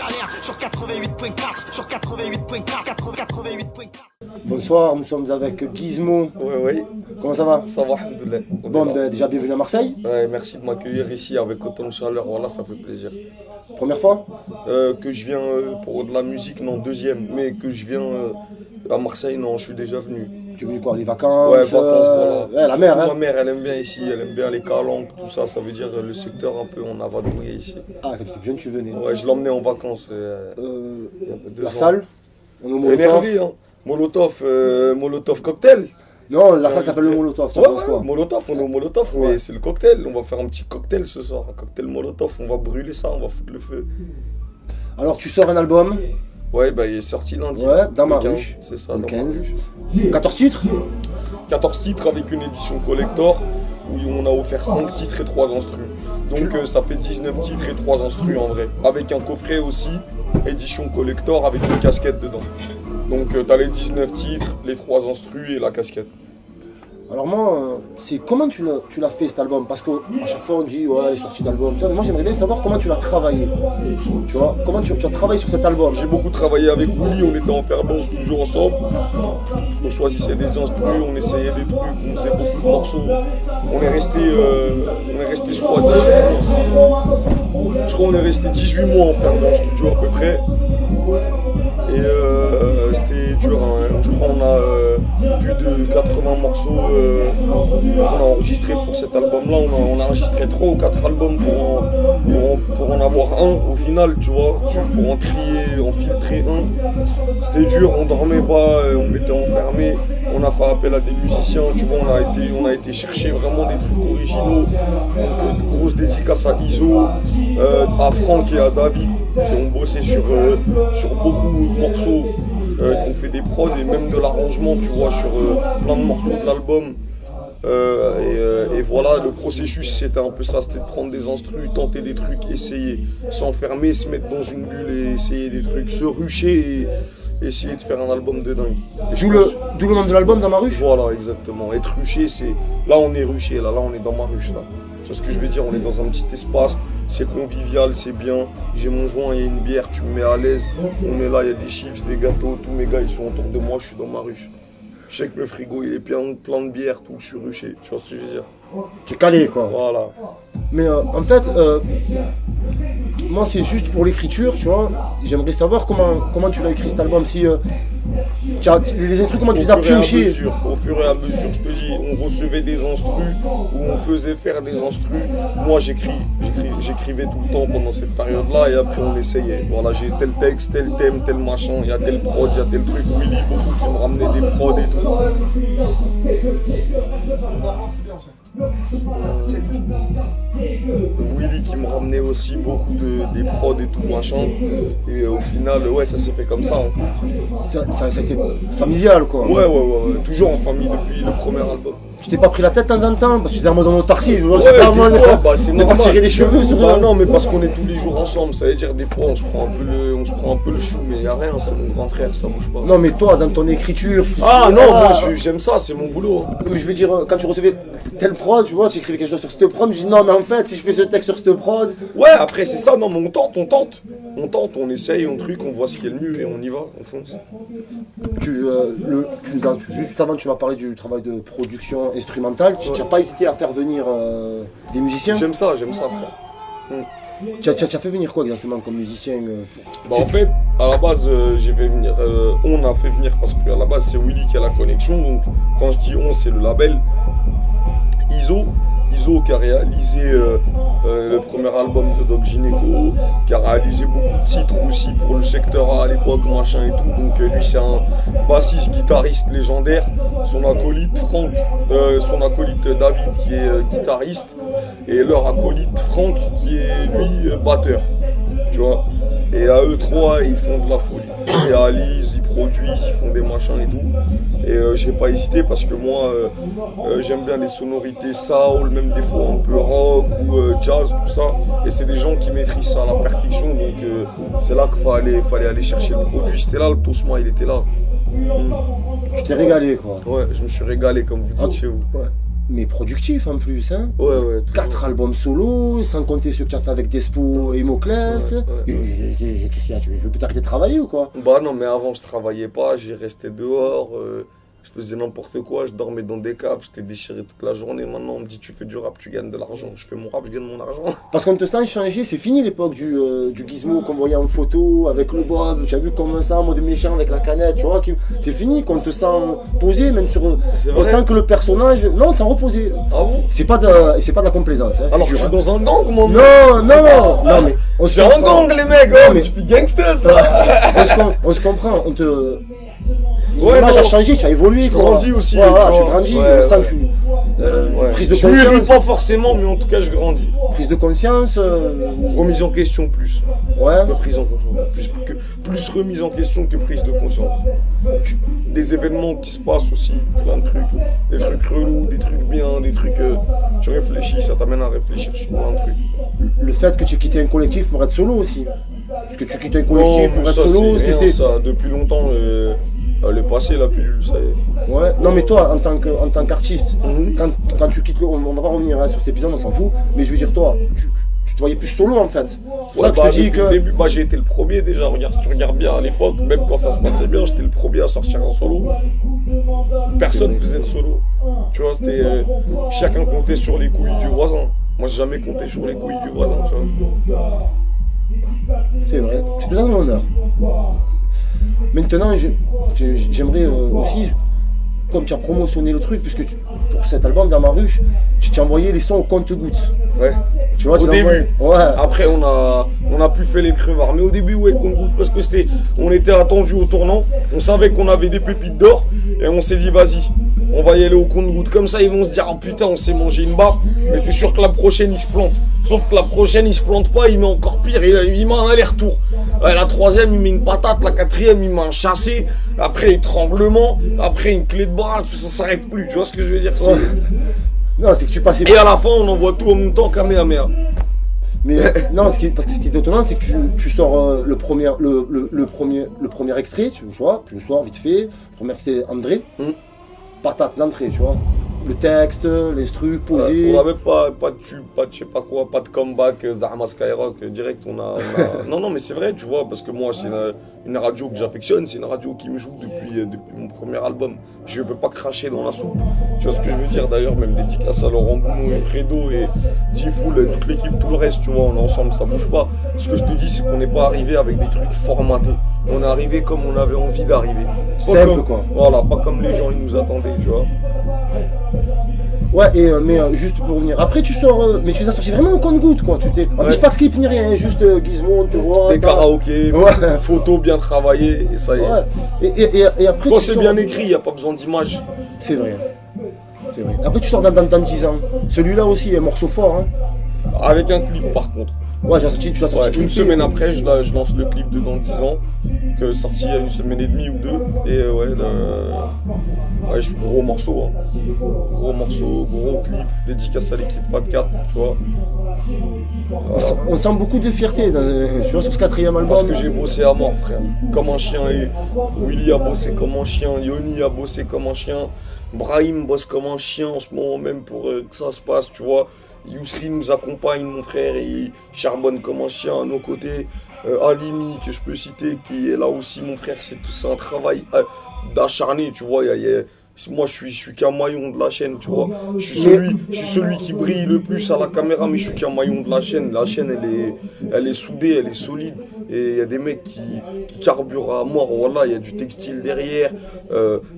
galère sur 88.4, sur 88.4, 88.4. Bonsoir, nous sommes avec Gizmo. Ouais. Comment ça va? Ça va, alhamdoulilah. Bon, déjà bienvenue à Marseille. Ouais, merci de m'accueillir ici avec autant de chaleur, voilà, ça fait plaisir. Première fois? Que je viens pour de la musique, non, deuxième, mais que je viens à Marseille, non, je suis déjà venu. Tu es venu quoi, les vacances? Ouais, vacances, voilà. Ouais, la mer, hein? Ma mère, elle aime bien ici, elle aime bien les calanques, tout ça, ça veut dire le secteur un peu en avadoué ici. Ah, quand tu étais jeune, tu venais. Ouais, je l'emmenais en vacances. La salle? On est au Molotov. Énervé, hein. Molotov cocktail. Non, la salle s'appelle le Molotov. Ouais, Molotov, on est au Molotov, mais c'est le cocktail. On va faire un petit cocktail ce soir, un cocktail Molotov. On va brûler ça, on va foutre le feu. Alors, tu sors un album? Ouais, bah il est sorti lundi. Ouais, dans ma 15, ruche. c'est ça, le dans 15. ma ruche. 14 titres? 14 titres avec une édition collector où on a offert 5 titres et 3 instrus. Donc ça fait 19 titres et 3 instrus en vrai. Avec un coffret aussi, édition collector avec une casquette dedans. Donc t'as les 19 titres, les 3 instrus et la casquette. Alors moi, c'est comment tu l'as fait cet album? Parce qu'à chaque fois on dit ouais les sorties d'album. Moi j'aimerais bien savoir comment tu l'as travaillé. Tu vois, comment tu as travaillé sur cet album? J'ai beaucoup travaillé avec Willy, on était enfermés en studio ensemble. On choisissait des instrus, on essayait des trucs, on faisait beaucoup de morceaux. On est resté je crois 18 mois. Je crois qu'on est resté 18 mois enfermés dans le studio à peu près. Et c'était dur, hein. Je crois qu'on a plus de 80 morceaux qu'on a enregistrés pour cet album-là. On a enregistré 3 ou 4 albums pour en avoir un au final, tu vois, pour en trier, en filtrer un. C'était dur, on dormait pas, on était enfermés. On a fait appel à des musiciens, tu vois, on a été chercher vraiment des trucs originaux. Donc de grosses dédicaces à Iso, à Franck et à David qui ont bossé sur beaucoup de morceaux, qui ont fait des prods et même de l'arrangement, tu vois, sur plein de morceaux de l'album. Et voilà, le processus c'était un peu ça, c'était de prendre des instrus, tenter des trucs, essayer, s'enfermer, se mettre dans une bulle et essayer des trucs, se rucher et essayer de faire un album de dingue. D'où le nom de l'album, Dans ma ruche? Voilà, exactement. Être ruché, c'est... Là on est ruché, là on est dans ma ruche là. C'est ce que je veux dire, on est dans un petit espace, c'est convivial, c'est bien. J'ai mon joint, il y a une bière, tu me mets à l'aise. On est là, il y a des chips, des gâteaux, tous mes gars ils sont autour de moi, je suis dans ma ruche. Je sais que le frigo il est plein de bière, tout, je suis ruché, tu vois ce que je veux dire. Tu es calé quoi. Voilà. Mais en fait, moi c'est juste pour l'écriture, tu vois. J'aimerais savoir comment tu l'as écrit cet album. Si les trucs, comment tu les as piochés? Au fur et à mesure, je te dis, on recevait des instrus ou on faisait faire des instrus. Moi j'écrivais tout le temps pendant cette période-là et après on essayait. Voilà, j'ai tel texte, tel thème, tel machin, il y a tel prod, il y a tel truc. Willy beaucoup qui me ramenait des prods et tout. Willy qui me ramenait aussi beaucoup des prods et tout machin. Et au final, ouais, ça s'est fait comme ça. Hein. Ça a été familial quoi. Ouais, toujours en famille depuis le premier album. Tu t'es pas pris la tête de temps en temps? Parce que j'étais en mode en autarcie, je vois, c'est normal. Pas tirer les cheveux sur non, mais parce qu'on est tous les jours ensemble, ça veut dire des fois on se prend un peu le chou, mais y a rien, c'est mon grand frère, ça bouge pas. Non, mais toi, dans ton écriture... Moi j'aime ça, c'est mon boulot. Mais je veux dire, quand tu recevais tel prod, tu vois, tu écrivais quelque chose sur cette prod, je dis non, mais en fait, si je fais ce texte sur cette prod... Ouais, après c'est ça, non, mais on tente, on essaye, on voit ce qui est le mieux et on y va, on fonce. Juste avant, tu m'as parlé du travail de production instrumentale. Tu n'as pas hésité à faire venir des musiciens? J'aime ça, frère. Tu as fait venir quoi exactement comme musicien? En fait, à la base, on a fait venir parce qu'à la base, c'est Willy qui a la connexion. Donc, quand je dis on, c'est le label Iso qui a réalisé le premier album de Doc Gineco, qui a réalisé beaucoup de titres aussi pour le secteur A à l'époque, machin et tout. Donc lui c'est un bassiste, guitariste légendaire. Son acolyte David qui est guitariste et leur acolyte Franck qui est lui batteur. Tu vois. Et à eux trois, ils font de la folie. Ils réalisent, ils produisent, ils font des machins et tout. Et j'ai pas hésité parce que moi, j'aime bien les sonorités soul, même des fois un peu rock ou jazz, tout ça. Et c'est des gens qui maîtrisent ça à la perfection. Donc c'est là qu'il fallait aller chercher le produit. C'était là, le Tosma, il était là. Tu t'es régalé quoi. Ouais, je me suis régalé comme vous dites chez vous. Ouais. mais productif en plus. Hein. Ouais, ouais. 4 albums solo, sans compter ceux que tu as fait avec Despo et Moclès. Ouais. Qu'est-ce qu'il y a? Tu veux t'arrêter de travailler ou quoi? Bah non, mais avant je travaillais pas, j'y restais dehors, je faisais n'importe quoi, je dormais dans des caves, j'étais déchiré toute la journée. Maintenant on me dit tu fais du rap, tu gagnes de l'argent. Je fais mon rap, je gagne mon argent. Parce qu'on te sent changer, c'est fini l'époque du gizmo qu'on voyait en photo avec le bob, tu as vu comme ça en mode méchant avec la canette, tu vois, c'est fini, qu'on te sent posé, même sur... On sent que le personnage... Non, on te sent reposé. Ah bon? C'est pas de la complaisance. Hein, alors je suis dans un gang moi. Non, mais... J'ai un gang les mecs, oh, mais tu suis gangster là. On se comprend, on te... Ouais, l'image a changé, tu as évolué. Je grandis aussi. Voilà, tu grandis, on sent que tu... Prise de je conscience. mûris pas forcément, mais en tout cas je grandis. Prise de conscience. Remise en question plus. Ouais. Que prise en conscience. Plus remise en question que prise de conscience. Des événements qui se passent aussi, plein de trucs. Des trucs relous, des trucs bien, des trucs... tu réfléchis, ça t'amène à réfléchir sur plein de trucs. Le fait que tu quittais un collectif pour être solo aussi. Parce que tu quittes un collectif pour être ça, solo, c'est rien, ça. Depuis longtemps, elle est passée la pilule, ça y est. Ouais. Non mais toi, en tant qu'artiste, quand tu quittes, on va pas revenir sur cet épisode, on s'en fout. Mais je veux dire toi, tu te voyais plus solo en fait. C'est pour ça que je te dis que... Au début, j'ai été le premier déjà. Regarde, si tu regardes bien à l'époque, même quand ça se passait bien, j'étais le premier à sortir en solo. Personne faisait de solo. Tu vois, c'était chacun comptait sur les couilles du voisin. Moi, j'ai jamais compté sur les couilles du voisin, tu vois. C'est vrai, tu te donnes l'honneur. Maintenant, j'aimerais aussi, comme tu as promotionné le truc, puisque pour cet album dans ma rue, tu t'es envoyé les sons au compte-gouttes. Ouais. Tu vois, au début. Ouais. Après, on a plus fait les crevards. Mais au début, ouais, compte-gouttes, parce que on était attendu au tournant. On savait qu'on avait des pépites d'or. Et on s'est dit, vas-y, on va y aller au compte-gouttes. Comme ça, ils vont se dire, oh putain, on s'est mangé une barre. Mais c'est sûr que la prochaine, il se plante. Sauf que la prochaine, il se plante pas, il met encore pire. Il met un aller-retour. La troisième, il met une patate. La quatrième, il met un chassé. Après, étranglement. Après, une clé de bras. Ça s'arrête plus. Tu vois ce que je veux dire? Ouais. Non, c'est que tu passais... Et à la fin, on envoie tout en même temps, Kamehameha. Mais non, parce que ce qui est étonnant, c'est que tu sors le premier extrait, tu vois, tu le sors vite fait. Le premier extrait, André. Patate, l'entrée, tu vois. Le texte, l'instru, posé. On n'avait pas de tube, pas de je sais pas quoi, pas de comeback, Zahma Skyrock, direct on a... Non, mais c'est vrai, tu vois, parce que moi, c'est une radio que j'affectionne, c'est une radio qui me joue depuis mon premier album. Je ne peux pas cracher dans la soupe. Tu vois ce que je veux dire? D'ailleurs, même dédicace à Laurent Bounou et Fredo et Tifoul, toute l'équipe, tout le reste, tu vois, on est ensemble, ça bouge pas. Ce que je te dis, c'est qu'on n'est pas arrivé avec des trucs formatés. On est arrivé comme on avait envie d'arriver. Simple, quoi. Voilà, pas comme les gens ils nous attendaient, tu vois. Ouais, mais juste pour revenir. Après, tu sors. Mais tu les as sortis vraiment au compte-gouttes, quoi. Tu t'es. Ouais. Pas de clip ni rien, juste Gizmo, on te voit. Des karaokés, photos bien travaillées, et ça y est. Ouais. Et après. Quand c'est bien écrit, il n'y a pas besoin d'image. C'est vrai. C'est vrai. Après, tu sors dans 10 ans. Celui-là aussi est un morceau fort, hein. Avec un clip, par contre. Ouais, tu l'as sorti. Une semaine après, je lance le clip de Dans 10 ans, que sorti il y a une semaine et demie ou deux. Et gros morceau, hein. Gros morceau, gros clip, dédicace à l'équipe Fat 4, tu vois. Voilà. On sent beaucoup de fierté tu vois, sur ce 4e album. Parce que j'ai bossé à mort, frère. Comme un chien. Et Willy a bossé comme un chien, Yoni a bossé comme un chien, Brahim bosse comme un chien en ce moment même pour que ça se passe, tu vois. Yousri nous accompagne, mon frère, et il charbonne comme un chien à nos côtés. Alimi, que je peux citer, qui est là aussi, mon frère, c'est un travail d'acharné, tu vois. Moi, je suis qu'un maillon de la chaîne, tu vois. Je suis celui qui brille le plus à la caméra, mais je suis qu'un maillon de la chaîne. La chaîne, elle est soudée, elle est solide. Et il y a des mecs qui carburent à mort. Voilà, il y a du textile derrière,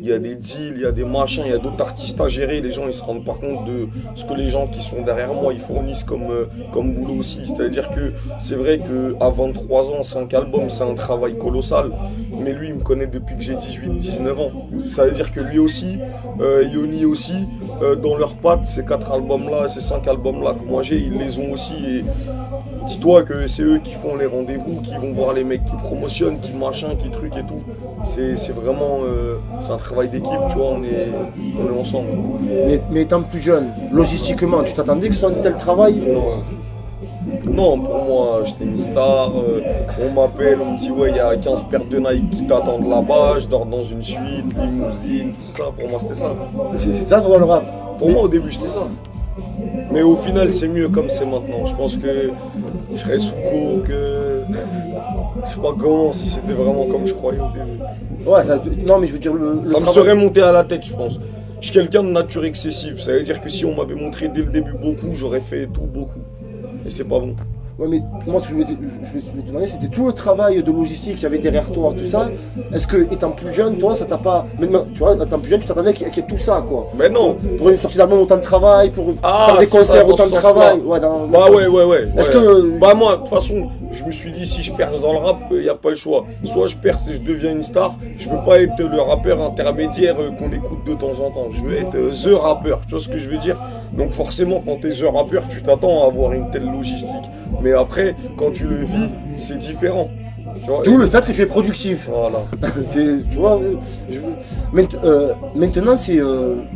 il y a des deals, il y a des machins, il y a d'autres artistes à gérer. Les gens, ils se rendent pas compte de ce que les gens qui sont derrière moi, ils fournissent comme boulot aussi. C'est-à-dire que c'est vrai qu'à 23 ans, 5 albums, c'est un travail colossal. Mais lui, il me connaît depuis que j'ai 18-19 ans. Ça veut dire que lui aussi, Yoni aussi, dans leurs pattes, ces 4 albums-là, ces 5 albums-là que moi j'ai, ils les ont aussi. Et dis-toi que c'est eux qui font les rendez-vous, qui vont voir les mecs qui promotionnent, qui machin, qui truc et tout. C'est vraiment c'est un travail d'équipe, tu vois, on est ensemble. Mais étant plus jeune, logistiquement, tu t'attendais que ce soit un tel travail? Non, pour moi, j'étais une star. On m'appelle, on me dit, ouais, il y a 15 paires de Nike qui t'attendent là-bas. Je dors dans une suite, limousine, tout ça. Pour moi, c'était ça. C'est ça pour le rap. Pour moi, au début, c'était ça. Mais au final, c'est mieux comme c'est maintenant. Je pense que je serais sous coke. Je sais pas comment, si c'était vraiment comme je croyais au début. Ouais, non, mais je veux dire, ça me serait monté à la tête, je pense. Je suis quelqu'un de nature excessive. Ça veut dire que si on m'avait montré dès le début beaucoup, j'aurais fait tout beaucoup. Et c'est pas bon. Ouais, mais moi, ce que je voulais te demander, c'était tout le travail de logistique qu'il y avait derrière toi, tout ça. Est-ce que, étant plus jeune, toi, ça t'a pas. Maintenant, tu vois, étant plus jeune, tu t'attendais qu'il y ait tout ça, quoi. Mais non. Pour une sortie d'album, autant de travail, pour faire des concerts, autant de travail. Ouais, bah ouais. Est-ce que. Bah, moi, de toute façon, je me suis dit, si je perce dans le rap, il n'y a pas le choix. Soit je perce et je deviens une star. Je veux pas être le rappeur intermédiaire qu'on écoute de temps en temps. Je veux être the rappeur. Tu vois ce que je veux dire? Donc, forcément, quand t'es the rappeur, tu t'attends à avoir une telle logistique. Mais après, quand tu le vis, c'est différent. D'où le fait que tu es productif. Voilà. Tu vois, maintenant, c'est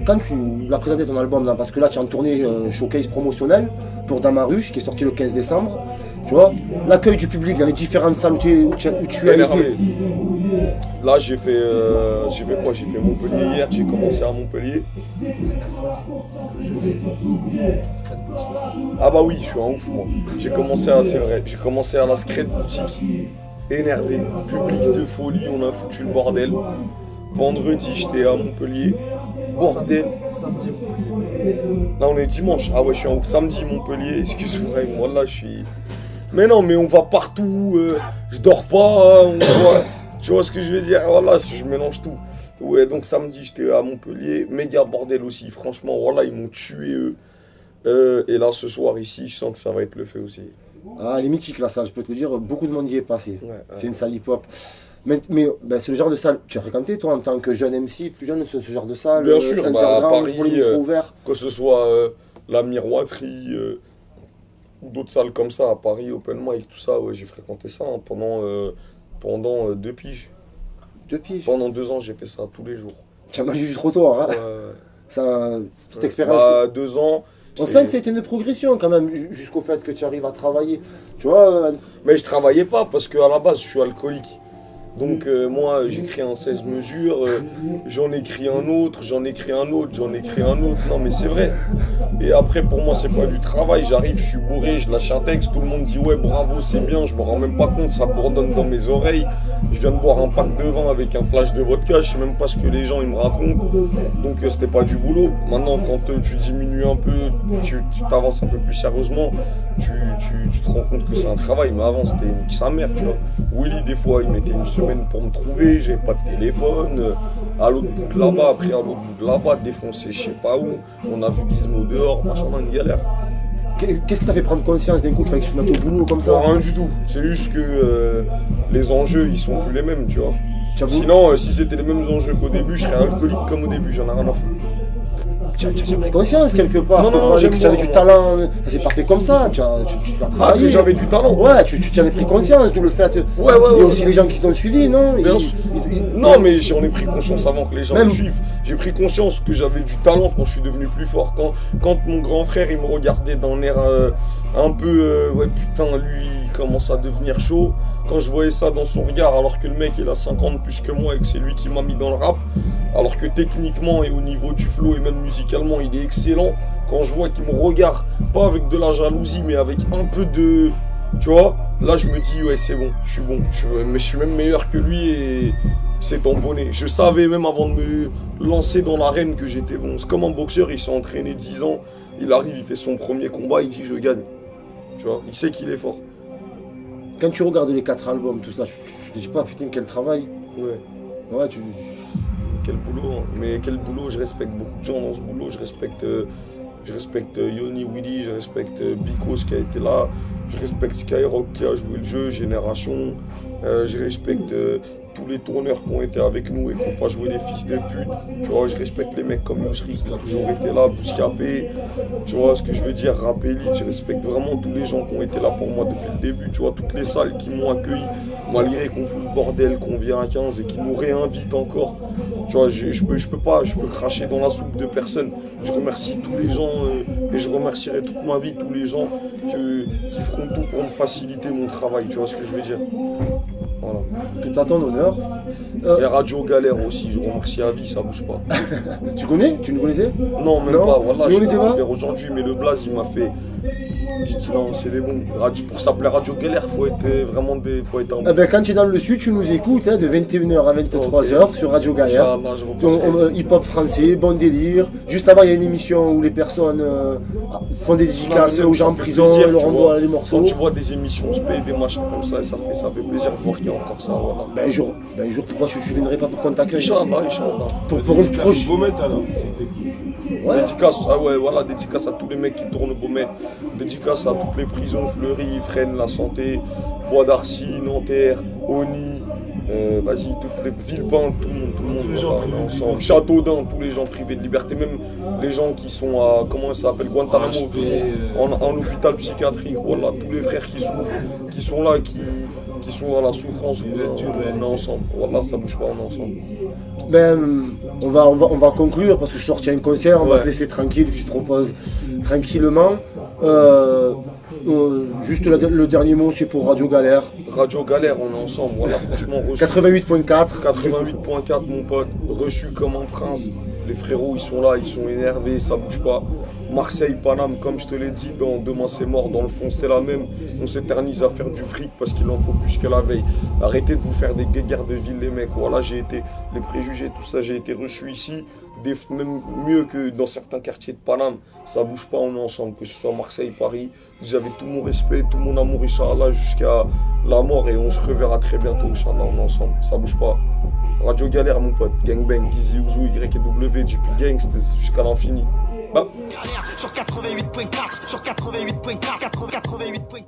quand tu l'as présenté ton album, là, parce que là, tu es en tournée showcase promotionnelle pour Dans ma ruche, qui est sorti le 15 décembre. Tu vois, l'accueil du public dans les différentes salles où tu as été. Là, j'ai fait quoi? J'ai fait Montpellier hier, j'ai commencé à Montpellier. Ah bah oui, je suis un ouf, moi. C'est vrai, j'ai commencé à la Scred Boutique, énervé, public de folie, on a foutu le bordel. Vendredi, j'étais à Montpellier, bordel. Samedi. Là, on est dimanche, ah ouais, je suis un ouf. Samedi, Montpellier, excuse-moi, moi là, je suis... Mais non, mais on va partout, je dors pas, tu vois ce que je veux dire? Voilà, je mélange tout. Ouais, donc samedi, j'étais à Montpellier, méga bordel aussi, franchement, voilà, ils m'ont tué eux. Et là, ce soir, ici, je sens que ça va être le feu aussi. Ah, elle est mythique la salle, je peux te le dire, beaucoup de monde y est passé. Ouais. C'est une salle hip-hop. Mais ben, c'est le genre de salle, tu as fréquenté toi en tant que jeune MC, plus jeune, ce genre de salle? Bien sûr, à Paris, pour les micros ouverts. Que ce soit la Miroiterie, ou d'autres salles comme ça, à Paris, Open Mic, tout ça, ouais, j'ai fréquenté ça hein, pendant 2 piges. 2 piges? Pendant 2 ans, j'ai fait ça tous les jours. Tu as mangé du trottoir, hein? Cette expérience. Bah, 2 ans. On sent que c'était une progression quand même, jusqu'au fait que tu arrives à travailler. Tu vois. Mais je travaillais pas parce qu'à la base, je suis alcoolique. Donc moi, j'écris un 16 mesures, j'en écris un autre, j'en écris un autre, j'en écris un autre. Non mais c'est vrai. Et après, pour moi, c'est pas du travail. J'arrive, je suis bourré, je lâche un texte, tout le monde dit ouais, bravo, c'est bien. Je me rends même pas compte, ça bourdonne dans mes oreilles. Je viens de boire un pack de vin avec un flash de vodka, je sais même pas ce que les gens ils me racontent. Donc c'était pas du boulot. Maintenant, quand tu diminues un peu, tu t'avances un peu plus sérieusement, tu te rends compte que c'est un travail. Mais avant, c'était sa mère, tu vois. Willy, des fois, il mettait une semaine pour me trouver, j'avais pas de téléphone. À l'autre bout de là-bas, après à l'autre bout de là-bas, défoncé je sais pas où. On a vu Gizmo dehors, machin, une galère. Qu'est-ce qui t'a fait prendre conscience d'un coup qu'il fallait que tu te mettes au boulot comme ça? Rien du tout. C'est juste que les enjeux, ils sont plus les mêmes, tu vois. Sinon, si c'était les mêmes enjeux qu'au début, je serais alcoolique comme au début, j'en ai rien à foutre. Tu as pris conscience quelque part? Non, que tu avais du talent, ça s'est pas fait comme ça, tu as travaillé. Que j'avais du talent? Ouais, tu en as pris conscience, d'où le fait. Ouais. Il y a aussi les gens qui t'ont suivi, non? Non, mais j'en ai pris conscience avant que les gens me suivent. J'ai pris conscience que j'avais du talent quand je suis devenu plus fort. Quand mon grand frère, il me regardait d'un air un peu, ouais putain, lui, il commence à devenir chaud. Quand je voyais ça dans son regard, alors que le mec, il a 50 plus que moi et que c'est lui qui m'a mis dans le rap, alors que techniquement et au niveau du flow et même musicalement, il est excellent. Quand je vois qu'il me regarde, pas avec de la jalousie, mais avec un peu de... Tu vois, là je me dis, ouais c'est bon, je suis bon. Mais je suis même meilleur que lui et c'est tamponné. Je savais même avant de me lancer dans l'arène que j'étais bon. C'est comme un boxeur, il s'est entraîné 10 ans, il arrive, il fait son premier combat, il dit je gagne. Tu vois, il sait qu'il est fort. Quand tu regardes les 4 albums, tout ça, je te dis pas, putain, quel travail. Ouais, Quel boulot, hein. Mais quel boulot, je respecte beaucoup de gens dans ce boulot. Je respecte Yoni, Willy, je respecte Bikos qui a été là, je respecte Skyrock qui a joué le jeu, Génération, je respecte tous les tourneurs qui ont été avec nous et qui n'ont pas joué les fils de pute. Tu vois, je respecte les mecs comme Yousri qui ont toujours été là, Bouscapé, tu vois ce que je veux dire, Rap Elite, je respecte vraiment tous les gens qui ont été là pour moi depuis le début, tu vois, toutes les salles qui m'ont accueilli, malgré qu'on fout le bordel, qu'on vient à 15 et qui nous réinvitent encore. Tu vois, je peux cracher dans la soupe de personne. Je remercie tous les gens et je remercierai toute ma vie tous les gens qui feront tout pour me faciliter mon travail, tu vois ce que je veux dire. Voilà. Tout à ton honneur. Et Radio Galère aussi, je remercie à vie, ça bouge pas. Tu connais? Tu nous connaissais? Non, même Non, pas, voilà, tu j'ai connaissais pas découvert aujourd'hui, mais le blaze il m'a fait. J'ai dit non, c'est des bons. Pour s'appeler Radio Galère, faut être faut être un Eh ben, quand tu es dans le sud, tu nous écoutes de 21h à 23h sur Radio Galère. Inch'Allah, je repasserai. Hip-hop français, bon délire. Juste avant, il y a une émission où les personnes font des dédicaces Non, aux ça gens en fait prison plaisir, et leur tu envoient vois. les morceaux. Quand tu vois des émissions se payer des machins comme ça, ça fait plaisir de voir qu'il y a encore ça. Voilà. Ben, un jour, pourquoi je ne viendrai pas pour qu'on t'accueille? Inch'Allah, Inch'Allah. Pour une proche. Beaumet alors, c'était cool. Ouais. Dédicace, ah ouais, voilà, dédicace à tous les mecs qui tournent au Beaumet. Dédicace à toutes les prisons, Fleury, Fresnes, La Santé, Bois d'Arcy, Nanterre, Oni, vas-y, toutes les Villepin, tout le monde. Tous les gens privés de liberté. Châteaudun, tous les gens privés de liberté, même les gens qui sont à, comment ça s'appelle, Guantanamo, HP, en hôpital psychiatrique, voilà, tous les frères qui souffrent, qui sont là, qui sont dans la souffrance, on est ensemble, voilà, ça bouge pas, on est ensemble. Ben, on va conclure parce que je suis sorti à un concert, on va Ouais. te laisser tranquille, je te propose tranquillement. Juste le dernier mot, c'est pour Radio Galère. Radio Galère, on est ensemble, voilà, franchement, reçu. 88.4. 88.4 mon pote, reçu comme un prince. Les frérots ils sont là, ils sont énervés, ça bouge pas. Marseille, Paname, comme je te l'ai dit, dans Demain c'est mort, dans le fond c'est la même. On s'éternise à faire du fric parce qu'il en faut plus que la veille. Arrêtez de vous faire des guéguerres de ville les mecs. Voilà, j'ai été, les préjugés, tout ça, j'ai été reçu ici. Même mieux que dans certains quartiers de Paname. Ça bouge pas, on est ensemble, que ce soit Marseille, Paris. Vous avez tout mon respect, tout mon amour, Inch'Allah, jusqu'à la mort. Et on se reverra très bientôt, Inch'Allah, on est ensemble. Ça bouge pas. Radio Galère, mon pote. Gangbang, Gizzy, Ouzou, YW, JP Gangsters, jusqu'à l'infini. Bah. Galère sur 88.4, sur 88.4, 88.4.